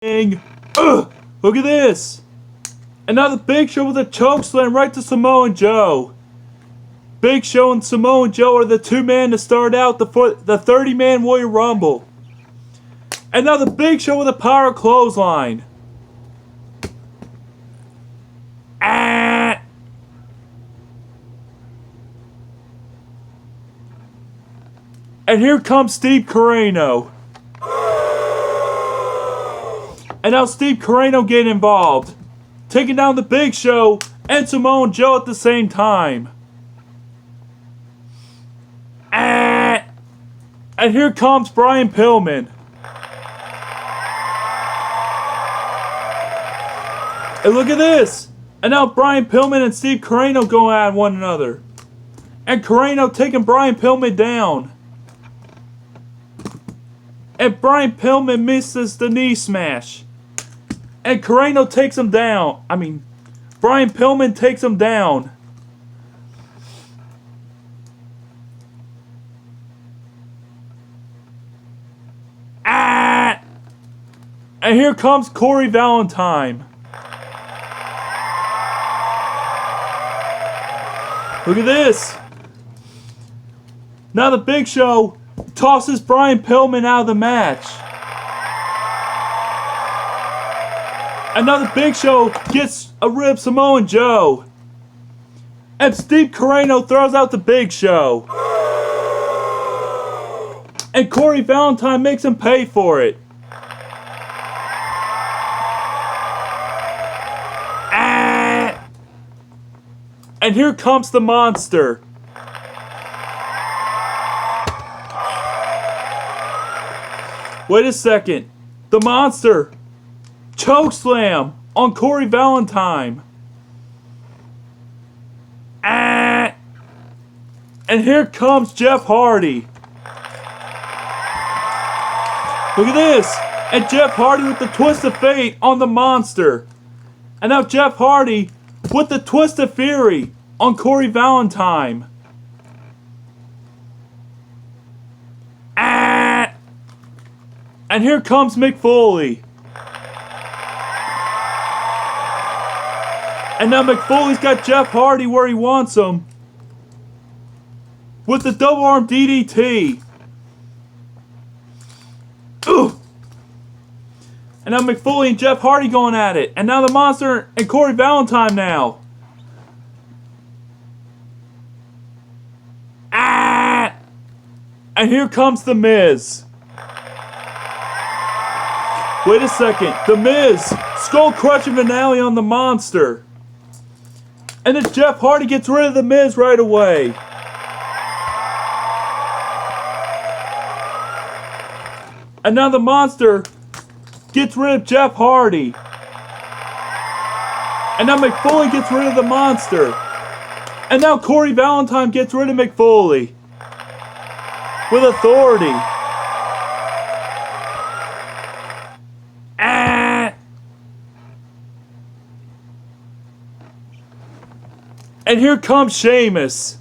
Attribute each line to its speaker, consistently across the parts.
Speaker 1: Look at this. And now the Big Show with a chokeslam right to Samoa Joe. Big Show and Samoa Joe are the two men to start out the 30-man Royal Rumble. And now the Big Show with a power clothesline. And here comes Steve Corino. And now Steve Corino getting involved, taking down the Big Show and Samoa Joe at the same time. And here comes Brian Pillman. And look at this. And now Brian Pillman and Steve Corino going at one another. And Corino taking Brian Pillman down. And Brian Pillman misses the knee smash. And Corino takes him down. Brian Pillman takes him down. And here comes Cory Valentine. Look at this. Now the Big Show tosses Brian Pillman out of the match. And now the Big Show gets rid of Samoa Joe. And Steve Corino throws out the Big Show. And Cory Valentine makes him pay for it. And here comes the monster. Wait a second. The monster chokeslam on Cory Valentine. And here comes Jeff Hardy. Look at this. And Jeff Hardy with the twist of fate on the monster. And now Jeff Hardy with the twist of fury on Cory Valentine. And here comes Mick Foley. And now Mick Foley's got Jeff Hardy where he wants him with the double arm DDT. Ugh. And now Mick Foley and Jeff Hardy going at it. And now the monster and Cory Valentine now. And here comes The Miz. Wait a second. The Miz skull crushing finale on the monster. And then Jeff Hardy gets rid of The Miz right away. And now the monster gets rid of Jeff Hardy. And now Mick Foley gets rid of the monster. And now Cory Valentine gets rid of Mick Foley with authority. And here comes Sheamus.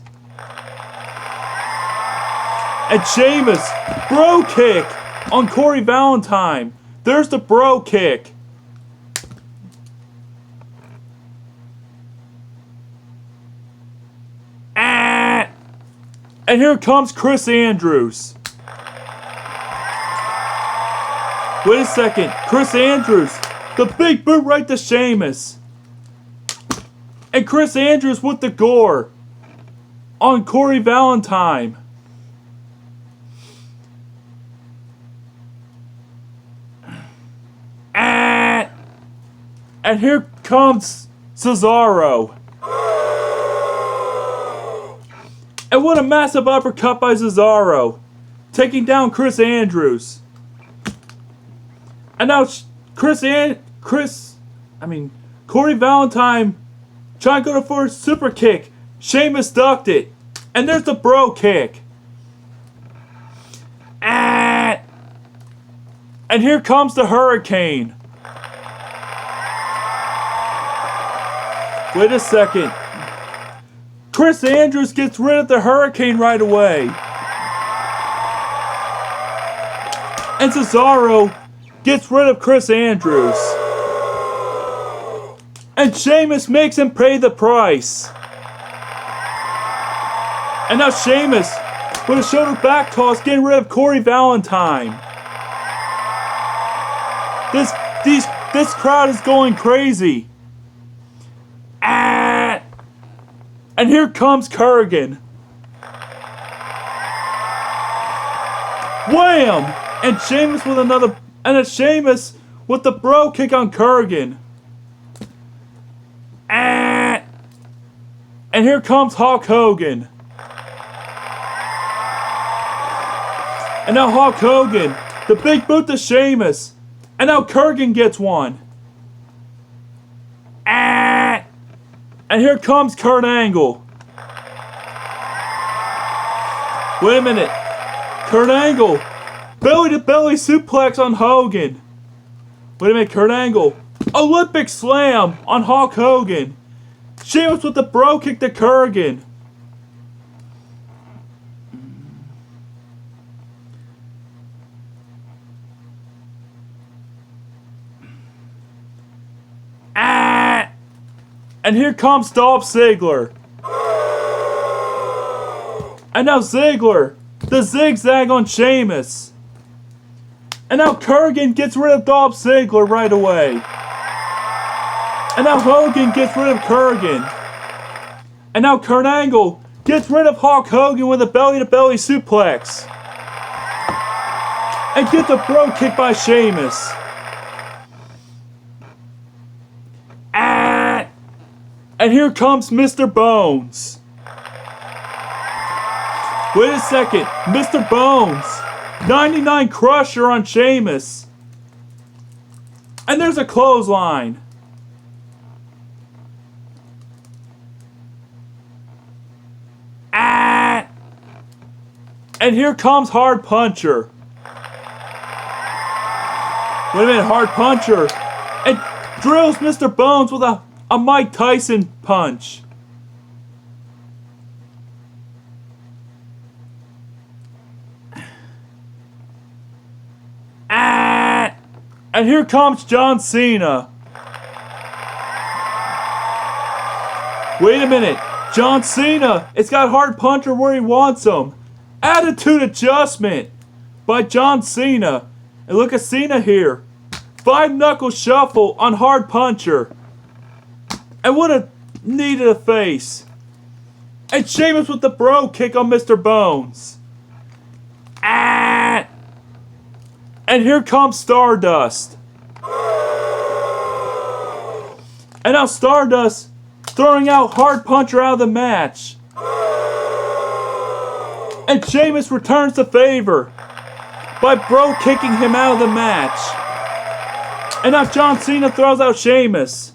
Speaker 1: And Sheamus, bro kick on Cory Valentine. There's the bro kick. And here comes Chris Andrews. Wait a second. Chris Andrews, the big boot right to Sheamus. And Chris Andrews with the gore on Cory Valentine. And here comes Cesaro. And what a massive uppercut by Cesaro, taking down Chris Andrews. And now Cory Valentine trying to go for a super kick. Sheamus ducked it. And there's the bro kick. And here comes the Hurricane. Wait a second. Chris Andrews gets rid of the Hurricane right away. And Cesaro gets rid of Chris Andrews. And Sheamus makes him pay the price. And now Sheamus, with a shoulder back toss, getting rid of Corey Valentine. This crowd is going crazy. And here comes Kurgan. Wham! And Sheamus with another, and a Sheamus with the bro kick on Kurgan. And here comes Hulk Hogan. And now Hulk Hogan, the big boot to Sheamus. And now Kurgan gets one. And here comes Kurt Angle. Wait a minute. Kurt Angle, belly to belly suplex on Hogan. Wait a minute, Kurt Angle, Olympic slam on Hulk Hogan. Sheamus with the bro kick to Kurgan. And here comes Dolph Ziggler. And now Ziggler, the zigzag on Sheamus. And now Kurgan gets rid of Dolph Ziggler right away. And now Hogan gets rid of Kurgan. And now Kurt Angle gets rid of Hulk Hogan with a belly-to-belly suplex. And gets a bro kick by Sheamus. And here comes Mr. Bones. Wait a second, Mr. Bones. 99 Crusher on Sheamus. And there's a clothesline. And here comes Hard Puncher. Wait a minute, Hard Puncher. And drills Mr. Bones with a Mike Tyson punch. And here comes John Cena. Wait a minute. John Cena, it's got Hard Puncher where he wants him. Attitude Adjustment by John Cena. And look at Cena here. 5-knuckle shuffle on Hard Puncher. And what a knee to the face. And Sheamus with the bro kick on Mr. Bones. And here comes Stardust. And now Stardust throwing out Hard Puncher out of the match. And Sheamus returns the favor by bro kicking him out of the match. And now John Cena throws out Sheamus.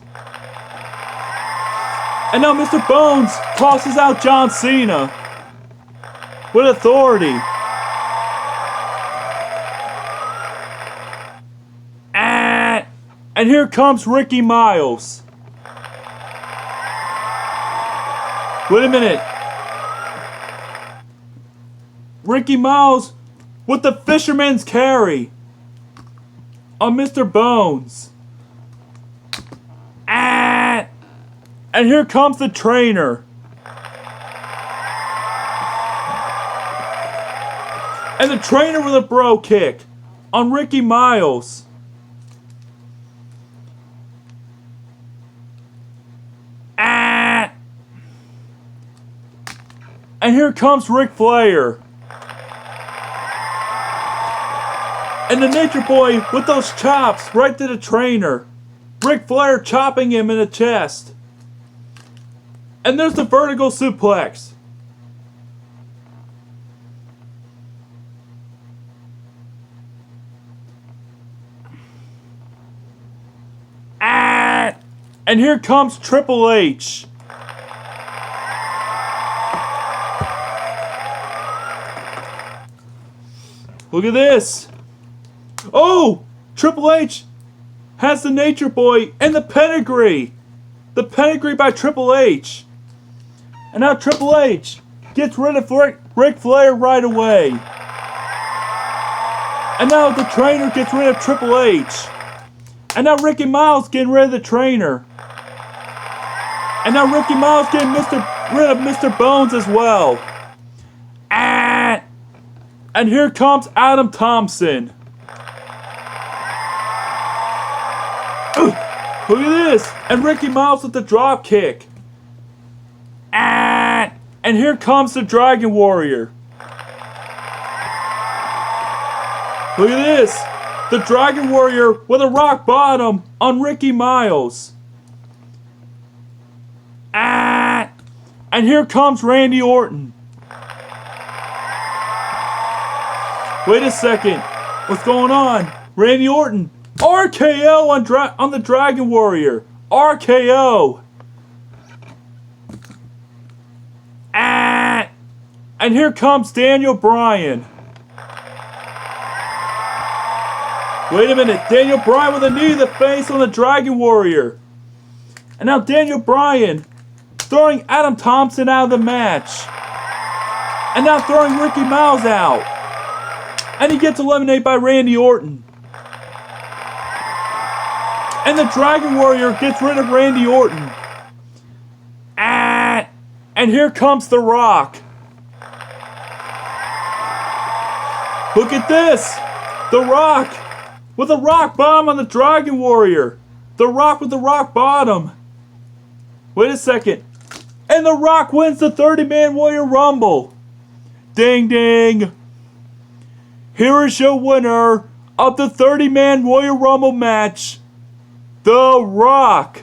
Speaker 1: And now Mr. Bones tosses out John Cena with authority. And here comes Ricky Miles. Wait a minute. Ricky Miles with the fisherman's carry on Mr. Bones. And here comes the trainer. And the trainer with a bro kick on Ricky Miles. And here comes Ric Flair. And the Nature Boy with those chops right to the trainer. Ric Flair chopping him in the chest. And there's the vertical suplex. And here comes Triple H. Look at this. Oh! Triple H has the Nature Boy and the pedigree. The pedigree by Triple H. And now Triple H gets rid of Ric Flair right away. And now the trainer gets rid of Triple H. And now Ricky Miles getting rid of the trainer. And now Ricky Miles getting rid of Mr. Bones as well. And here comes Adam Thompson. Look at this. And Ricky Miles with the drop kick. And here comes the Dragon Warrior. Look at this. The Dragon Warrior with a rock bottom on Ricky Miles. And here comes Randy Orton. Wait a second. What's going on? Randy Orton. RKO on the Dragon Warrior. RKO. And here comes Daniel Bryan. Wait a minute. Daniel Bryan with a knee to the face on the Dragon Warrior. And now Daniel Bryan throwing Adam Thompson out of the match. And now throwing Ricky Miles out. And he gets eliminated by Randy Orton. And the Dragon Warrior gets rid of Randy Orton. And here comes The Rock. Look at this. The Rock with a rock bottom on the Dragon Warrior. The Rock with the rock bottom. Wait a second. And The Rock wins the 30-man Warrior Rumble. Ding ding. Here is your winner of the 30-man Royal Rumble match, The Rock.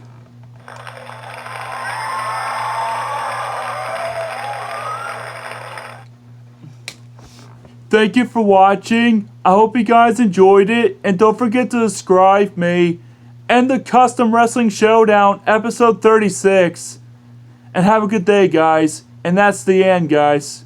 Speaker 1: Thank you for watching. I hope you guys enjoyed it. And don't forget to subscribe me and the Custom Wrestling Showdown episode 36. And have a good day, guys. And that's the end, guys.